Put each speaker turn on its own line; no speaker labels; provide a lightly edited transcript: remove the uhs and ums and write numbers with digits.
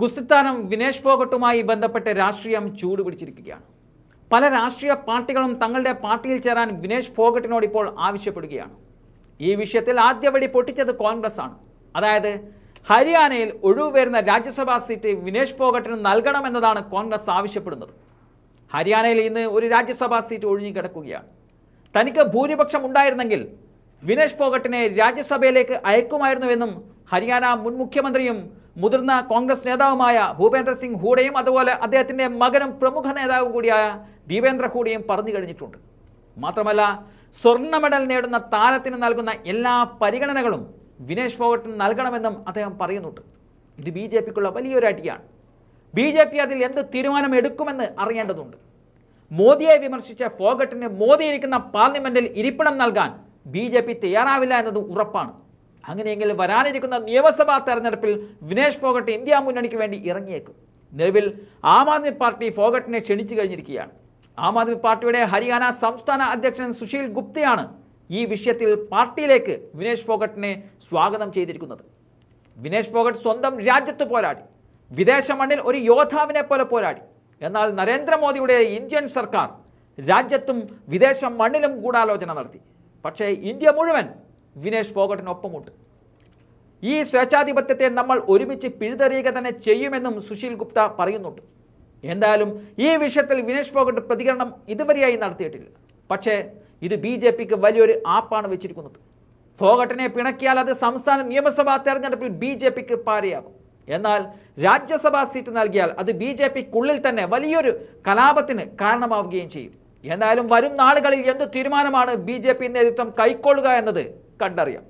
ഗുസ്തിസ്ഥാനം വിനേഷ് ഫോഗട്ടുമായി ബന്ധപ്പെട്ട് രാഷ്ട്രീയം ചൂടുപിടിച്ചിരിക്കുകയാണ്. പല രാഷ്ട്രീയ പാർട്ടികളും തങ്ങളുടെ പാർട്ടിയിൽ ചേരാൻ വിനേഷ് ഫോഗട്ടിനോട് ഇപ്പോൾ ആവശ്യപ്പെടുകയാണ്. ഈ വിഷയത്തിൽ ആദ്യപടി പൊട്ടിച്ചത് കോൺഗ്രസ് ആണ്. അതായത് ഹരിയാനയിൽ ഒഴിവ് വരുന്ന രാജ്യസഭാ സീറ്റ് വിനേഷ് ഫോഗട്ടിന് നൽകണമെന്നതാണ് കോൺഗ്രസ് ആവശ്യപ്പെടുന്നത്. ഹരിയാനയിൽ ഇന്ന് ഒരു രാജ്യസഭാ സീറ്റ് ഒഴിഞ്ഞുകിടക്കുകയാണ്. തനിക്ക് ഭൂരിപക്ഷം ഉണ്ടായിരുന്നെങ്കിൽ വിനേഷ് ഫോഗട്ടിനെ രാജ്യസഭയിലേക്ക് അയക്കുമായിരുന്നുവെന്നും ഹരിയാന മുൻ മുഖ്യമന്ത്രിയും മുതിർന്ന കോൺഗ്രസ് നേതാവുമായ ഭൂപേന്ദ്ര സിംഗ് ഹൂഡയും അതുപോലെ അദ്ദേഹത്തിന്റെ മകനും പ്രമുഖ നേതാവും കൂടിയായ ദീപേന്ദ്ര ഹൂഡയും പറഞ്ഞു കഴിഞ്ഞിട്ടുണ്ട്. മാത്രമല്ല, സ്വർണ്ണ മെഡൽ നേടുന്ന താരത്തിന് നൽകുന്ന എല്ലാ പരിഗണനകളും വിനേഷ് ഫോഗട്ടിന് നൽകണമെന്നും അദ്ദേഹം പറയുന്നുണ്ട്. ഇത് ബി ജെ പിക്കുള്ള വലിയൊരു അടിയാണ്. ബി ജെ പി അതിൽ എന്ത് തീരുമാനം എടുക്കുമെന്ന് അറിയേണ്ടതുണ്ട്. മോദിയെ വിമർശിച്ച ഫോഗട്ടിന് മോദി ഇരിക്കുന്ന പാർലമെന്റിൽ ഇരിപ്പിടം നൽകാൻ ബി ജെ പി തയ്യാറാവില്ല എന്നത് ഉറപ്പാണ്. അങ്ങനെയെങ്കിൽ വരാനിരിക്കുന്ന നിയമസഭാ തെരഞ്ഞെടുപ്പിൽ വിനേഷ് ഫോഗട്ട് ഇന്ത്യ മുന്നണിക്ക് വേണ്ടി ഇറങ്ങിയേക്കും. നിലവിൽ ആം ആദ്മി പാർട്ടി ഫോഗട്ടിനെ ക്ഷണിച്ചു കഴിഞ്ഞിരിക്കുകയാണ്. ആം ആദ്മി പാർട്ടിയുടെ ഹരിയാന സംസ്ഥാന അധ്യക്ഷൻ സുശീൽ ഗുപ്തയാണ് ഈ വിഷയത്തിൽ പാർട്ടിയിലേക്ക് വിനേഷ് ഫോഗട്ടിനെ സ്വാഗതം ചെയ്തിരിക്കുന്നത്. വിനേഷ് ഫോഗട്ട് സ്വന്തം രാജ്യത്ത് പോരാടി, വിദേശ മണ്ണിൽ ഒരു യോദ്ധാവിനെ പോലെ പോരാടി. എന്നാൽ നരേന്ദ്രമോദിയുടെ ഇന്ത്യൻ സർക്കാർ രാജ്യത്തും വിദേശ മണ്ണിലും ഗൂഢാലോചന നടത്തി. പക്ഷേ ഇന്ത്യ മുഴുവൻ വിനേഷ് ഫോഗട്ടിനൊപ്പമുണ്ട്. ഈ സ്വേച്ഛാധിപത്യത്തെ നമ്മൾ ഒരുമിച്ച് പിഴുതെറിയുക തന്നെ ചെയ്യുമെന്നും സുശീൽ ഗുപ്ത പറയുന്നുണ്ട്. എന്തായാലും ഈ വിഷയത്തിൽ വിനേഷ് ഫോഗട്ട് പ്രതികരണം ഇതുവരെയായി നടത്തിയിട്ടില്ല. പക്ഷേ ഇത് ബി ജെ പിക്ക് വലിയൊരു ആപ്പാണ് വെച്ചിരിക്കുന്നത്. ഫോഗട്ടിനെ പിണക്കിയാൽ അത് സംസ്ഥാന നിയമസഭാ തെരഞ്ഞെടുപ്പിൽ ബി ജെ പിക്ക് പാരയാകും. എന്നാൽ രാജ്യസഭാ സീറ്റ് നൽകിയാൽ അത് ബി ജെ പിക്കുള്ളിൽ തന്നെ വലിയൊരു കലാപത്തിന് കാരണമാവുകയും ചെയ്യും. എന്നാലും വരും നാളുകളിൽ എന്ത് തീരുമാനമാണ് ബി ജെ പി നേതൃത്വം കൈക്കൊള്ളുക എന്നത് കണ്ടറിയാം.